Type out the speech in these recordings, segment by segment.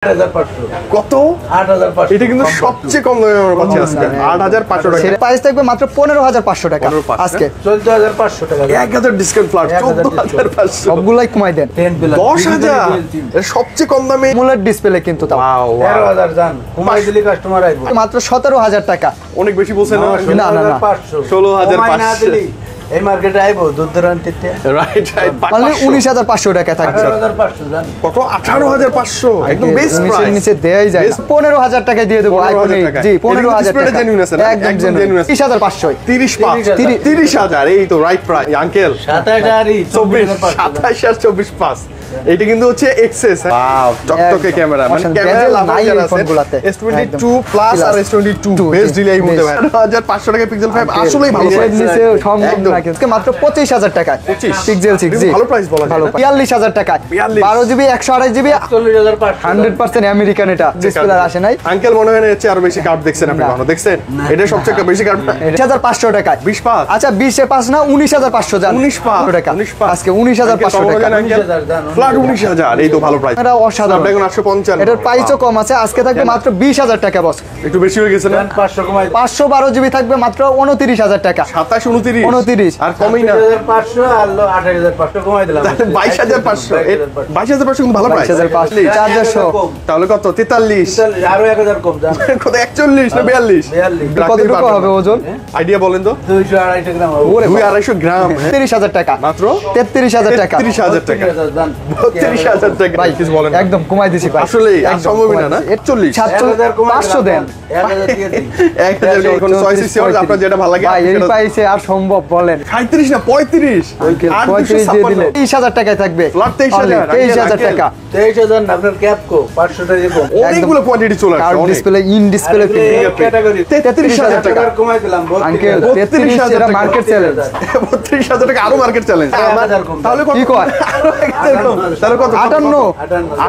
কত? 8500। এটা কিন্তু সবচেয়ে কম দামে আমরা পাচ্ছি আজকে 8500 টাকা। সেটা প্রাইস থাকবে মাত্র 15500 টাকা আজকে। 14500 টাকা। 1000 ডিসকাউন্ট ফ্ল্যাট 14500। সবগুলাই কমাই দেন। 10000 এটা সবচেয়ে কম দামে মোলার ডিসপ্লে কিন্তু তাও 13000 জান কমাই দিলে কাস্টমার আইবো মাত্র 17000 টাকা। অনেক বেশি বলছেন না? না না না 16500 এই মার্কেটে আইবো দূরদূরান্তিতে রাইট মানে 19500 টাকা থাকবে। 18500 জান কত? 18500 একদম বেস্ট প্রাইস। নিচে দেয়াই যায় 15000 টাকায় দিয়ে দেব আইফোন। জি 15000 টাকা জেনুইন আছে না? একদম জেনুইন 30500 30000 এই তো রাইট প্রাইস আঙ্কেল। 27 আর 24 পাস। এটা কিন্তু হচ্ছে এক্সেস। ওয়াও চকচকে ক্যামেরা মানে ক্যামেরা লাভার যারা আছে S22 প্লাস আর S22 বেস্ট ডিলে এই মধ্যে 10500 টাকা পিক্সেল 5 আসলেই ভালো প্রাইস। নিচে সম্ভব না কিন্তু মাত্র 25000 টাকা পিক্সেল 6 জি ভালো প্রাইস বলা যায়। 42000 টাকা 12GB 128GB 100% আমেরিকান এটা ডিসপ্লে আসে নাই। আঙ্কেল মনে হয় হচ্ছে আরো বেশি কার্ড দেখছেন আপনি কখনো দেখছেন? এটা সবচেয়ে বেশি কার্ড 20500 টাকা 20 পাস। আচ্ছা 20 এ পাস না 19500 জান 19 টাকা আজকে 19500 টাকা ফ্ল্যাট 19000 এই তো ভালো প্রাইস। এটা অসাধারণ। এখন 855 এটার প্রাইসও কম আছে আজকে থাকবে মাত্র 20000 টাকা বস। একটু বেশি হয়ে গেছে না? 500 কমাই 512GB থাকবে মাত্র 29000 টাকা 27 29 29 আর কমই না 500 আর 28500 কমাই দিলাম 22500 22500 কিন্তু ভালো প্রাইস 22500 চার্জার সহ তাহলে কত 43 আরো 1000 কম জান কত 41 না 42 কতটুকু হবে ওজন আইডিয়া বলেন তো 200 250 গ্রাম ওরে 250 গ্রাম 33000 টাকা মাত্র 33000 টাকা 33000 টাকা 33000 টাকা ভাই কিছু বলেন একদম কমাই দিছি ভাই আসলে সম্ভবই না না 41 500 দেন 1000 দিয়ে দিন 1000 কোন চয়েস আছে আপনার যেটা ভালো লাগে ভাই এই প্রাইসে আর সম্ভব বলেন 37 না 35 35 দিয়ে দিলে 23000 টাকায় থাকবে ফ্ল্যাট 23000 টাকা 23000 না আপনার ক্যাপ কো 500 টাকা কম অনেকগুলো কোয়ান্টিটি চলে আসছে কার্ড অনেক ডিসপ্লে ইন ডিসপ্লে ক্যাটাগরি 33000 টাকা কমাই দিলাম আঙ্কেল 33000 এটা মার্কেট চ্যালেঞ্জ 32000 টাকা আরো মার্কেট চ্যালেঞ্জ তাহলে কত কি কয় তাহলে কত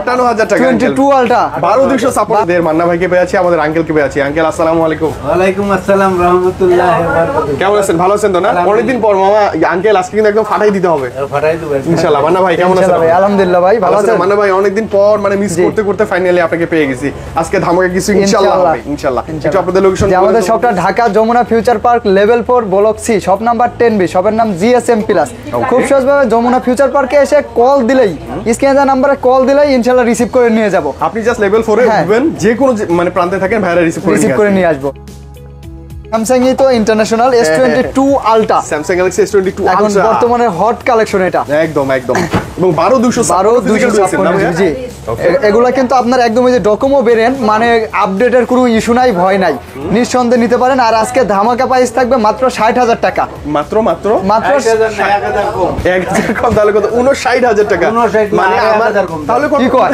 58 টাকা 22 আলটা 12256 দের মান্না ভাইকে পেয়ে আছি আমাদের আঙ্কেলকে পেয়ে আছি আঙ্কেল আসসালামু আলাইকুম ওয়ালাইকুম আসসালাম রাহমাতুল্লাহি ওয়া বারাকাতুহু কেমন আছেন ভালো আছেন তো না অনেকদিন পর মামা আঙ্কেল আজকে কিন্তু একদম ফাটাই দিতে হবে ফাটাই দেব ইনশাআল্লাহ মান্না ভাই কেমন আছেন ভাই আলহামদুলিল্লাহ ভাই ভালো আছেন মান্না ভাই অনেকদিন পর মানে মিস করতে করতে ফাইনালি আপনাকে পেয়ে গেছি আজকে ধামাকা কিছু ইনশাআল্লাহ হবে ইনশাআল্লাহ একটু আপনাদের লোকেশন আমাদের শপটা Dhaka Jamuna Future Park level 4 block C shop number 10B শপের নাম জিএসএম প্লাস খুব সহজভাবে যমুনা ফিউচার পার্কে এসে কল দিলেই স্ক্রিনে দেওয়া নম্বরে কল দিলেই ইনশাআল্লাহ রিসিভ করে নিয়ে যাব আপনি জাস্ট লেভেল 4 এ উঠবেন যে কোনো মানে প্রান্তে থাকেন ভাইরা রিসিভ করে নিয়ে আসবো স্যামসাং ই তো international S22 ultra Samsung Galaxy S22 এখন আলট্রা বর্তমানে হট কালেকশন এটা একদম এবং 12256 জি এগুলা কিন্তু আপনার একদম এই যে ডকোমো ভেরিয়েন্ট মানে আপডেটের কোনো ইস্যু নাই ভয় নাই নিঃসন্দেহে নিতে পারেন আর আজকে ধামাকা প্রাইস থাকবে মাত্র 60000 টাকা মাত্র 1000 কম 1000 কম তাহলে কত 59000 টাকা মানে আমার তাহলে কত কি কয়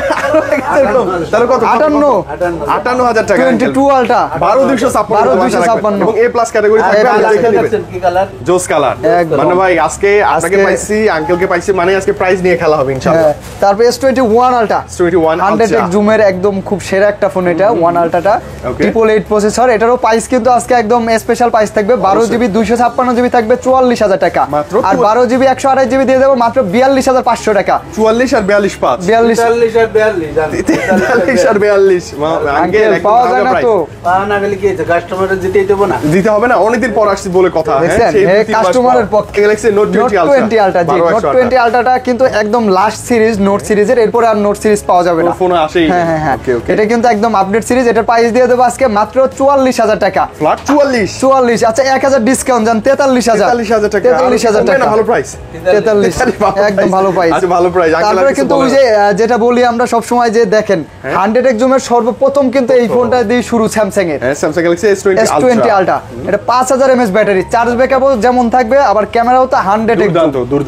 তাহলে কত 58000 টাকা 22 আলট্রা 12256 এবং A+ ক্যাটাগরি থাকবে আপনি দেখে নেবেন কি কালার জোস কালার মানে ভাই আজকে আপনাকে পাইছি আঙ্কেলকে পাইছি মানে আজকে প্রাইস নিয়ে খেলা হবে ইনশাআল্লাহ তারপর S21 আলট্রা 100x জুমের একদম খুব সেরা একটা ফোন এটা 1 আলট্রাটা 888 প্রসেসর এটারও প্রাইস কিন্তু আজকে একদম স্পেশাল প্রাইস থাকবে 12GB 256GB থাকবে 44000 টাকা আর 12GB 128GB দিয়ে দেব মাত্র 42500 টাকা 44 আর 42 পাঁচ 43 আর 42 আর 42 আঙ্কেল পাওয়া যায় না তো পাওয়া না গেলে কি হচ্ছে কাস্টমারের দিতে হবে না অনেকদিন পর আসছি বলে কথা হ্যাঁ সেই কাস্টমারের পক্ষে গ্যালাক্সি নোট 20 আলট্রা জি নোট 20 আলট্রাটা কিন্তু একদম লাস্ট সিরিজ নোট সিরিজের এরপর আর নোট সিরিজ পাওয়া যাবে না ফোন আসেই হ্যাঁ এটা কিন্তু একদম আপডেট সিরিজ এটার প্রাইস দিয়ে দেব আজকে মাত্র 44000 টাকা ফ্ল্যাট 44 আচ্ছা 1000 ডিসকাউন্ট জান 43000 টাকা 43000 টাকা ভালো প্রাইস 43 একদম ভালো প্রাইস আচ্ছা ভালো প্রাইস তারপরে কিন্তু ওই যে যেটা বলি আমরা সব সময় যে দেখেন 100x জুমের সর্বপ্রথম কিন্তু এই ফোনটা দিয়ে শুরু স্যামসাং এর স্যামসাং গ্যালাক্সি S20 আলট্রা এটা 5000 mAh ব্যাটারি চার্জ ব্যাকআপও যেমন থাকবে আবার ক্যামেরাও তো 100x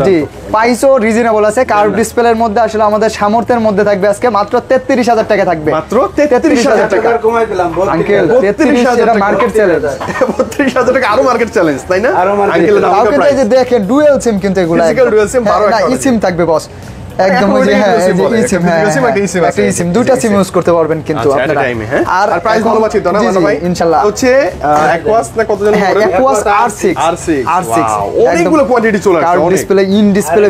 জি প্রাইসও রিজনেবল আছে কার্ভ ডিসপ্লের মধ্যে আসলে আমাদের সামর্থ্যের মধ্যে থাকবে আজকে মাত্র 33000 টাকা থাকবে মাত্র 33000 টাকা কমাই দিলাম আঙ্কেল 33000 এটা মার্কেট চ্যালেঞ্জ 33000 টাকা আরো মার্কেট চ্যালেঞ্জ তাই না আঙ্কেল তাও কিন্তু এই যে দেখেন ডুয়াল সিম কিন্তু এগুলা ফিজিক্যাল ডুয়াল সিম 12 না ই সিম থাকবে বস একদম ওই যে হ্যাঁ এই যে eSIM, হ্যাঁ একটা eSIM আছে। একটা eSIM দুইটা সিম ইউজ করতে পারবেন কিন্তু আচ্ছা, at a আপনারা time, হ্যাঁ। আর প্রাইস এখন- ভালো পাচ্ছি তো না জি, মানা জি, ভাই? ইনশাআল্লাহ হচ্ছে Aquas না কত জন হ্যাঁ বলেন? Aquos R6 R6 অনেকগুলো কোয়ান্টিটি চলে আসছে কার্ড অনেক। ডিসপ্লে ইন ডিসপ্লে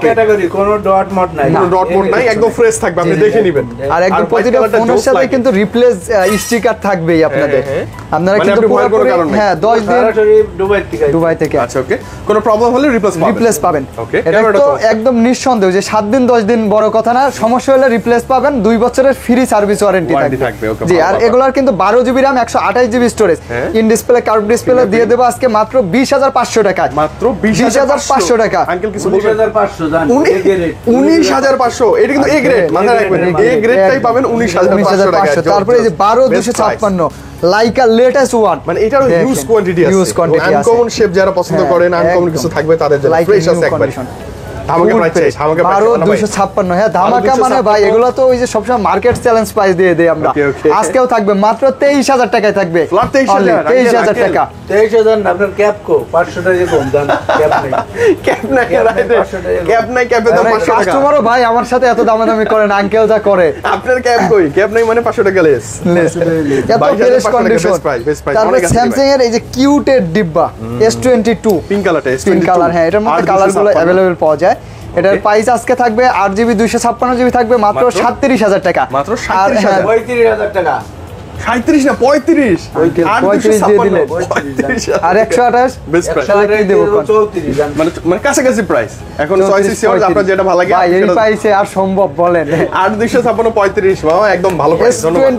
ক্যাটাগরি কোনো ডট মট নাই কোনো ডট মোড নাই, একদম ফ্রেশ থাকবে, আপনি দেখে নেবেন। আর একদম white প্রতিটা colourটা ফোনের জোস সাথে লাগে। কিন্তু রিপ্লেস স্টিকার থাকবেই আপনাদের হ্যাঁ। আপনারা মানে কিন্তু আপনি ভয়ের কোনো পুরোপুরি কারণ নেই। হ্যাঁ 10 দিন সরাসরি দুবাই থেকে দুবাই থেকে আচ্ছা, ওকে, কোনো প্রবলেম হলে রিপ্লেস পাবেন ওকে, এটা তো একদম নিঃসন্দেহ যে 7 দিন 10 দিন বড় কথা না, সমস্যা হলে রিপ্লেস পাবেন, 2 বছরের ফ্রি সার্ভিস ওয়ারেন্টি Warranty থাকবে থাকবে, okay, জি। ভালো আর ব্যাপার। এগুলার কিন্তু 12 জিবি RAM 128 জিবি স্টোরেজ হ্যাঁ। ইন ডিসপ্লে কার্ভ ডিসপ্লে দিয়ে দেব আজকে মাত্র 20500 টাকায়, মাত্র 20,500 টাকা। আঙ্কেল কিছু বলবেন? 19,500 জান 19,500 এটা কিন্তু এ গ্রেড, মাথায় রাখবেন, এ গ্রেডটাই পাবেন 19,500 টাকা। 19,500 তারপরে এই যে 12256 লাইকা লেটেস্ট ওয়ান, মানে এটারও হিউজ কোয়ান্টিটি আছে, হিউজ কোয়ান্টিটি আছে, আনকমন শেপ যারা পছন্দ হ্যাঁ, করেন, আনকমন একদম। কিছু থাকবে তাদের জন্য Like ফ্রেশ new আছে একবার। condition। ধামাকা প্রাইস চাই, ধামাকা প্রাইস 12,256 হ্যাঁ ধামাকা মানে ভাই এগুলো তো ওই যে সবসময় মার্কেট চ্যালেঞ্জ প্রাইস দিয়ে দেই আমরা। Okay, okay. আজকেও থাকবে মাত্র 23,000 টাকায় থাকবে, Flat 23,000 Only 23,000 টাকা। 23,000 আপনার ক্যাপ কো 500 টাকা কম জান ক্যাপ নেই ক্যাপ নাই, Cap নাই, 500 টাকা। ক্যাপ নাই, ক্যাপের দাম মানে 500 টাকা। কাস্টমারও ভাই আমার সাথে এত দামাদামি করে না, আঙ্কেল যা করে আপনার ক্যাপ কই? ক্যাপ নাই মানে 500 টাকা লেস। এত 22,500 ফ্রেশ টাকা condition. best price, best price, তারপরে অনেক আছে স্যামসাং এর এই যে কিউটেড ডিব্বা S22 পিঙ্ক কালারটা, পিঙ্ক কালার, হ্যাঁ এটার মধ্যে কালারগুলো অ্যাভেলেবেল পাওয়া যায়। এটার Okay. প্রাইস আজকে থাকবে 8GB 256GB থাকবে মাত্র মাত্র 37,000 টাকা। মাত্র আর 37,000 হ্যাঁ, 35,000 টাকা 37 না 35, 35 দিয়ে দিলেন। 35,000 আর 128 বেস্ট প্রাইস, তাহলে কি দেবো কোন? 34 জান মানে কাছাকাছি প্রাইস। এখন 6cc আপনার যেটা ভালো লাগে ভাই এই প্রাইসে আর সম্ভব বলেন? 8,256 35 মামা একদম ভালো প্রাইস। ধন্যবাদ।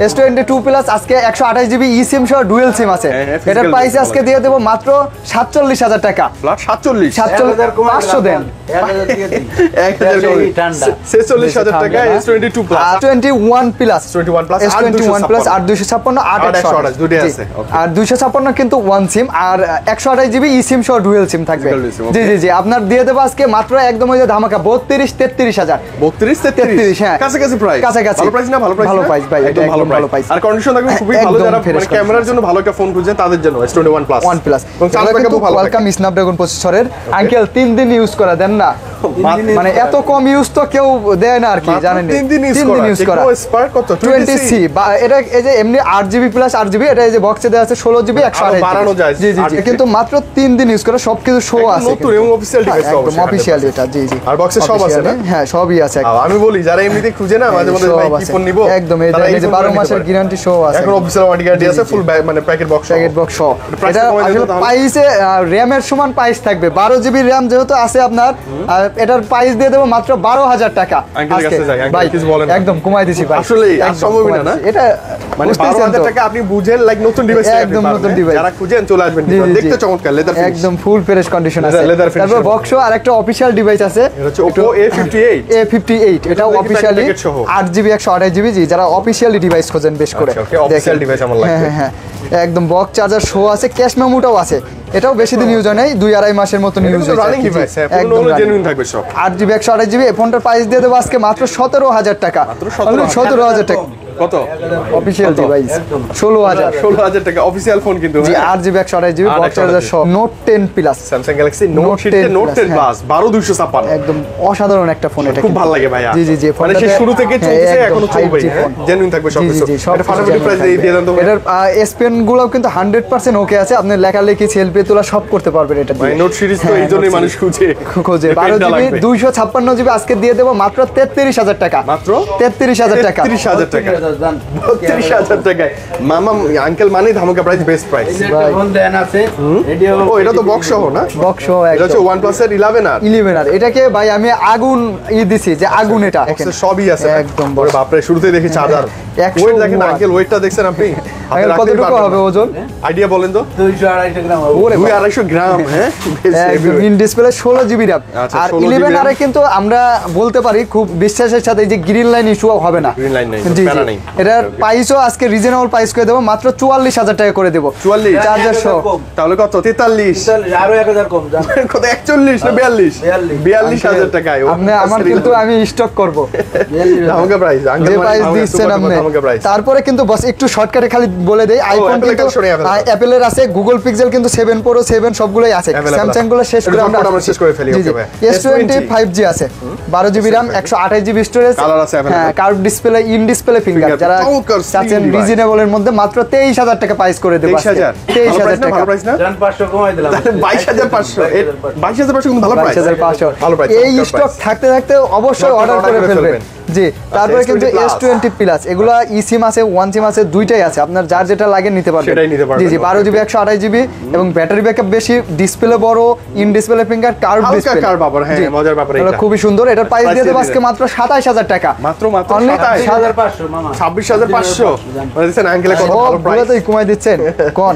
S22 প্লাস আজকে 128GB eSIM সহ ডুয়াল সিম আছে। হ্যাঁ, হ্যাঁ, এটার physical প্রাইস display আজকে দিয়ে দেব মাত্র 47,000 টাকা। ফ্ল্যাট 47, 1000 কম 500 দেন। 1000 দিয়ে দিন 1000 করে। ঠান্ডা 46,000 টাকা S22 প্লাস। আর 21 প্লাস 21 প্লাস, S21 প্লাস 8,256 8,128 দুটোই জি। আছে, okay. আর 256 কিন্তু ওয়ান সিম আর 128GB eSIM সহ ডুয়াল সিম থাকবে। Dual SIM, জি okay. জি জি আপনার দিয়ে দেব আজকে মাত্র একদম ওই যে ধামাকা 32-33,000 32 33, 33 হ্যাঁ। কাছাকাছি প্রাইস, কাছাকাছি। ভালো প্রাইস না? ভালো প্রাইস, ভালো price ভাই, এটা একদম ভালো একদম ভালো প্রাইস। price। আর কন্ডিশন থাকবে খুবই ভালো, একদম যারা fresh মানে ক্যামেরার জন্য ভালো একটা ফোন খুঁজছেন তাদের জন্য S21 প্লাস। OnePlus এবং চার্জ ব্যাকআপও ভালো থাকে। ওয়েলকাম স্ন্যাপড্রাগন প্রসেসরের আঙ্কেল 3 দিন ইউজ করা দেন না, মানে এত কম ইউজ তো কেউ দেয় না আর কি, মাত্র জানেন 3 দিন ইউজ করা। Tecno Spark কত? 20C বা এটা এই যে এমনি 8GB প্লাস 8GB, এটা এই যে বক্সে দেওয়া আছে 16GB 128 বাড়ানো যায়, জি জি জি 8GB কিন্তু মাত্র 3 দিন ইউজ করা সবকিছু শো একদম আছে নতুন এবং official device একদম অবশ্যই, অফিশিয়াল এটা জি জি আর box এ সব আছে না? হ্যাঁ সবই আছে আর আমি বলি যারা এমনিতে খুঁজে না মাঝে মধ্যে ভাই কি ফোন নিব, একদম এই তারা যে ফোনগুলো 12 নিতে মাসের পারে। গ্যারান্টি শো আছে এখন অফিসিয়াল ওয়ারেন্টি গ্যারান্টি আছে, ফুল মানে প্যাকেট বক্স প্যাকেট বক্স সহ। price এটা টা কমাই দিলে আসলে তাহলে? প্রাইসে র‍্যামের সমান প্রাইস থাকবে, 12GB RAM যেহেতু আছে আপনার, আর এটার প্রাইস দিয়ে দেবো মাত্র 12,000 টাকা। আঙ্কেলের কাছে যাই, আঙ্কেল ভাই কিছু বলেন না। একদম কমাই দিছি ভাই, আসলেই, আর একদম সম্ভবই কমাই না, দিছি। এটা মানে বুঝতেছেন 12,000 তো? টাকা আপনি বুঝেন লাইক নতুন ডিভাইস একদম নতুন device। যারা খুঁজেন চলে আসবেন, জি, জি, জি। দেখতে চমৎকার লেদার ফিনিশ। একদম ফুল ফ্রেশ কন্ডিশন আছে। leather finish তারপর এর বক্সও আর একটা অফিশিয়াল ডিভাইস আছে, এটা হচ্ছে Oppo A58 A58, এটাও দেখি অফিশিয়ালি packet সহ। 8GB 128GB জি, যারা অফিশিয়ালি ডিভাইস খোঁজেন বেশ করে আচ্ছা, okay, official device আমার লাগবে। হ্যাঁ হ্যাঁ একদম বক্স চার্জার শো আছে, ক্যাশ মেমোটাও আছে, এটাও বেশি দিন ইউজ হয় নাই, 2-2.5 মাসের মতন ইউজ হয়েছে রানিং ডিভাইস, হ্যাঁ পুরো একদম হলো running। জেনুইন থাকবে সব। 8GB 128GB এই ফোনটার প্রাইস দিয়ে দেবো আজকে মাত্র 17,000 টাকা। মাত্র 17,000 টাকা কত? অফিশিয়াল কত? ডিভাইস 16,000 16,000 টাকা অফিসিয়াল ফোন কিন্তু, জি হ্যাঁ। 8GB 128GB আর বক্স চার্জার সহ note 10 plus Samsung Galaxy note Note সিরিজের 10 নোট 10 হ্যাঁ। প্লাস 12256 একদম অসাধারণ একটা ফোন এটা, খুব কিন্তু। ভালো লাগে ভাইয়া। জি জি জি মানে সেই ফোনটাতে- শুরু থেকে হ্যাঁ, চলতেছে একদম এখনো চলবে, 5G ফোন। জেনুইন থাকবে সব জি, জি, কিছু। জি, সব এটা কিছু ফাটাফাটি genuine প্রাইস থাকবে। দিয়ে দেন তো ভাই। এটার S Pen গুলোও কিন্তু 100% ওকে আছে, আপনি লেখালেখি সেলফি তোলা সব করতে পারবেন এটা দিয়ে। ভাই নোট সিরিজ তো হ্যাঁ, এই জন্যই Note মানুষ খুঁজে খোঁজে যে পেনটা 12GB লাগবে। 256GB আজকে দিয়ে দেবো মাত্র 33,000 টাকা। মাত্র 33,000 টাকা 33,000 টাকা। 30,000 জান 32,000 টাকায় মামা আঙ্কেল মানে ধামাকা প্রাইস, বেস্ট প্রাইস। এই যে একটা ফোন দেন আছে এটিও ও এটা তো বক্স সহ না? বক্স এটা হচ্ছে একদম OnePlus এর 11 আর 11 আর এটাকে ভাই আমি আগুন দিছি যে আগুন এটা বক্সে সবই আছে একদম ওরে বাপ রে, শুরুতেই দেখি চার্জার। 100 ওয়েট দেখেন watt। আঙ্কেল, ওয়েটটা দেখছেন আপনি? হাতে আঙ্কেল, রাখতেই কতটুকু পারবেন হবে না। ওজন? আইডিয়া বলেন তো। 200-250 গ্রাম হবে। ওরে 200-250 গ্রাম, হ্যাঁ বেশ একদম heavy in display 16GB RAM আচ্ছা, আর 16GB 11 RAM আরে কিন্তু আমরা বলতে পারি খুব বিশ্বাসের সাথে যে গ্রিন লাইন ইস্যু হবে না, Green line নেই, জি প্যারা জি নেই। এটার Okay. প্রাইসও আজকে রিজনেবল প্রাইস করে দেবো মাত্র 44,000 টাকা করে দেবো 44 চার্জার সহ। কম। তাহলে কত? 43 আরো 1000 কম জান কত? 41 না 42? 42,000 টাকায় আপনি আমার কিন্তু আমি স্টক করব ধামাকা প্রাইস যে আঙ্কেল, প্রাইস দিচ্ছেন আপনি। ধামাকা প্রাইস। তারপরে কিন্তু বস একটু শর্টকাটে খালি বলে দেই আইফোন Apple কিন্তু collection available। অ্যাপেলের আছে, গুগল পিক্সেল কিন্তু 7 প্রো 7 সবগুলোই আছে, Available স্যামসাং গুলো শেষ করে আমরা শেষ করে ফেলি। ওকে ভাই, S20 5G আছে, 12GB RAM, 128GB storage, Color আছে available। হ্যাঁ curve display, in display finger, Finger, যারা চমৎকার slim চাচ্ছেন device। রিজনেবল এর মধ্যে মাত্র 23000 টাকা প্রাইস করে দেব। 23000 23000 টাকা, ভালো প্রাইস না? জান 500 কমাই দিলাম। 22500 22500 কিন্তু ভালো প্রাইস। 22500 ভালো প্রাইস। এই স্টক থাকতে থাকতে অবশ্যই অর্ডার করে ফেলবেন। জি, তারপরে কিন্তু S20 প্লাস, এগুলা ই সিম আছে, ওয়ান সিম আছে, দুইটাই আছে, আপনার যার যেটা লাগে নিতে পারবেন। সেটাই নিতে পারবেন। জি জি, 12GB 128GB এবং ব্যাটারি ব্যাকআপ বেশি, ডিসপ্লে বড়, ইন ডিসপ্লে ফিঙ্গার, কার্ভ হালকা ডিসপ্লে, কার্ভ আবার, হ্যাঁ, মজার ব্যাপার এটা। খুবই সুন্দর। এটার প্রাইস Price দিয়ে দেব দিয়ে আজকে মাত্র 27000 টাকা। মাত্র Only 7500 মামা। 26500 মানে দিচ্ছেন আঙ্কেলে কত ভালো প্রাইস। সবগুলোতেই কমাই দিচ্ছেন কোন?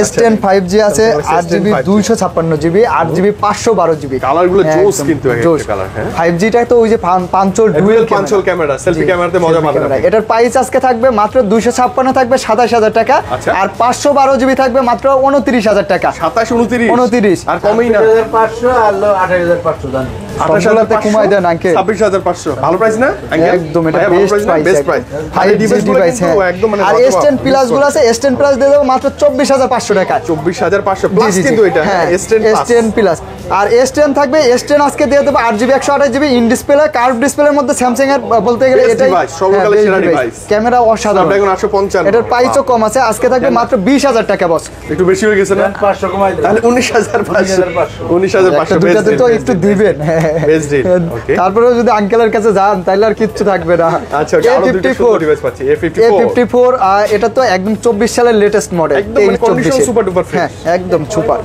S10 5G আছে, 8GB 256GB, 8GB 512GB। কালারগুলো জোস কিন্তু এক জোস। একটা কালার, হ্যাঁ। 5Gটা তো ওই যে পাঁচল ডুয়াল ডুয়েল পাঁচল ক্যামেরা, সেলফি ক্যামেরাতে মজা পাবেন আপনি। এটার প্রাইস আজকে থাকবে মাত্র 256, থাকবে 27000 টাকা। আচ্ছা। আর 512GB থাকবে মাত্র 29000 টাকা। 27 29 29 আর কমই না। 2500 আর 28500 জান। সবগুলোতে কমাই দেন আঙ্কেল। 26500 ভালো প্রাইস না আঙ্কেল? একদম এটা ভাইয়া, ভালো বেস্ট price না? Price, Best price। 5G device, হ্যাঁ। একদম মানে আর লাজবাব। S10 প্লাস গুলো আছে, S10 প্লাস দিয়ে দেবো মাত্র 24500 টাকা। 24500 প্লাস কিন্তু এটা, হ্যাঁ, S10 প্লাস। S10 plus. আর S10 থাকবে, S10 আজকে দিয়ে দেবো 8GB 128GB, in display, curve ডিসপ্লের মধ্যে স্যামসাং এর বলতে গেলে Best এটাই device, সর্বকালের সেরা device। ক্যামেরা অসাধারণ, Snapdragon 855 এটার প্রাইসও কম আছে, আজকে থাকবে মাত্র 20000 টাকা বস। একটু বেশি হয়ে গেছে না? জান 500 কমাই দিলাম। তাহলে 19500 একটা 19500 দুইটাতে তো একটু দিবেন। Best deal, okay। তারপরেও যদি আঙ্কেলের কাছে যান তাহলে আর কিচ্ছু থাকবে না। আচ্ছা, ওকে, আরো দুটো সুন্দর ডিভাইস পাচ্ছি। A54 এটা তো একদম 24 সালের লেটেস্ট মডেল, একদম মানে condition super duper fresh। হ্যাঁ একদম সুপার।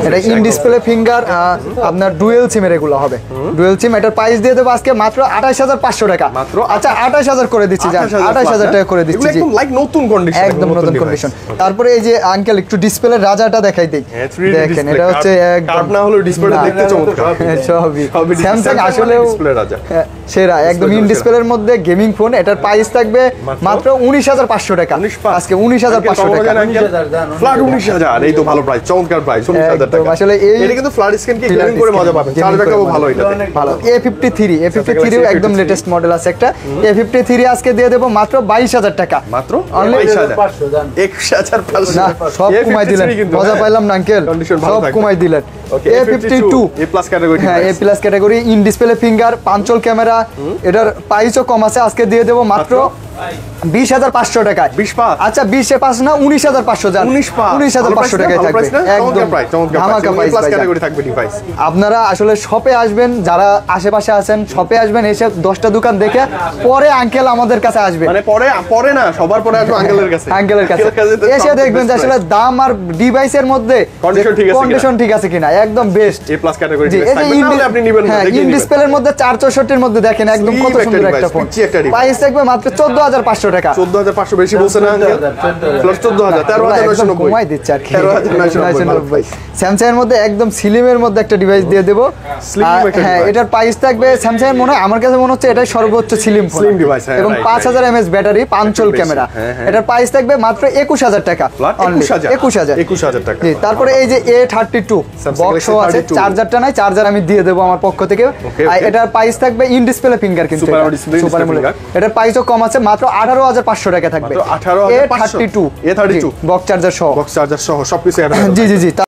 এটা ইন ডিসপ্লে ফিঙ্গার, আপনার ডুয়েল সিমের এগুলো হবে, ডুয়েল সিম। এটার প্রাইস দিয়ে দেবো আজকে মাত্র 28500 টাকা। মাত্র? আচ্ছা 28000 করে দিচ্ছি, জান 28000 টাকা করে দিচ্ছি। জি, একদম লাইক নতুন কন্ডিশন, একদম নতুন কন্ডিশন। তারপরে এই যে আঙ্কেল একটু ডিসপ্লের রাজাটা দেখাই দেই, হ্যাঁ, 3D দেখেন display, এটা হচ্ছে একদম কার্ভ না হলেও ডিসপ্লেটা দেখতে চমৎকার। হ্যাঁ, সবই সবই স্যামসাং Samsung আসলেও ডিসপ্লে রাজা। হ্যাঁ, সেরা একদম ইন সেরা। ডিসপ্লের মধ্যে গেমিং ফোন। এটার প্রাইস থাকবে মাত্র 19500 টাকা। 19,500 আজকে 19500 টাকা। 19000 জান। ফ্ল্যাট 19000, এই তো ভালো প্রাইস, চমৎকার প্রাইস 19000 টাকা। একদম, আসলে এই এটা কিন্তু ফ্ল্যাট স্ক্রিন কি গেমিং করে মজা পাবেন, চার্জ ব্যাকআপও ভালো এটা। ভালো। A53 ও একদম লেটেস্ট মডেল আছে একটা। A53 আজকে দিয়ে দেব মাত্র 22000 টাকা। মাত্র Only 28500 জান। 21500 না, সব কমাই দিলেন, মজা পাইলাম না আঙ্কেল, Condition ভালো সব থাকবে। কমাই দিলেন। Okay, A52 A plus category. হ্যাঁ, A plus category, in display finger, punch hole camera. এটার প্রাইসও কম আছে, আজকে দিয়ে দেব মাত্র 20500 টাকায়। 25 আচ্ছা 20 না 19500 জান। 19500 টাকায় থাকবে, একদম ধামাকা প্রাইস প্লাস ভাই। ক্যাটাগরি থাকবে ডিভাইস। আপনারা আসলে শপে আসবেন, যারা আশেপাশে আছেন শপে আসবেন, এসে 10টা দোকান দেখে পরে আঙ্কেল আমাদের কাছে আসবেন, মানে পরে না, সবার পরে আসবে আঙ্কেলের কাছে। আঙ্কেলের কাছে তো এসে সব দেখবেন যে best আসলে price। দাম আর ডিভাইসের মধ্যে Condition ঠিক আছে কিনা। কন্ডিশন ঠিক আছে কিনা, একদম best. A plus category G, device এই যে থাকবে, নাহলে আপনি নেবেন না, হ্যাঁ, দেখে ইন নেবেন। ডিসপ্লের মধ্যে 464 এর মধ্যে দেখেন একদম Slim কত একটা সুন্দর device, একটা ফোন। পিচ্চি একটা device। প্রাইস থাকবে মাত্র 14500 টাকা। 14500 বেশি বলছেন না আঙ্কেল? 14000 13990 কমাই দিচ্ছে আর কি। 13990 স্যামসাং এর মধ্যে একদম স্লিমের মধ্যে একটা ডিভাইস দিয়ে দেব। Slim একটা হ্যাঁ, device। এটার প্রাইস থাকবে স্যামসাং এর মনে হয়, আমার কাছে মনে হচ্ছে এটাই সর্বোচ্চ স্লিম ফোন Slim device, হ্যাঁ, এবং right, 5000 mAh ব্যাটারি, পাঁচল বেশি, ক্যামেরা। হ্যাঁ, হ্যাঁ। এটার প্রাইস থাকবে মাত্র 21000 টাকা। ফ্ল্যাট Only 21000 21000 টাকা। জি, তারপরে এই যে A32 Samsung বক্সও Galaxy আছে, 32 চার্জারটা নাই, চার্জার আমি দিয়ে দেবো আমার পক্ষ থেকে। Okay, আর okay। এটার প্রাইস থাকবে ইন ডিসপ্লে ফিঙ্গার, কিন্তু Super AMOLED display, super display AMOLED। finger। এটার প্রাইসও কম আছে, মাত্র 18500 টাকা থাকবে। মাত্র 18500 A32 A32 বক্স চার্জার সহ। বক্স চার্জার সহ সবকিছু জি জি জি।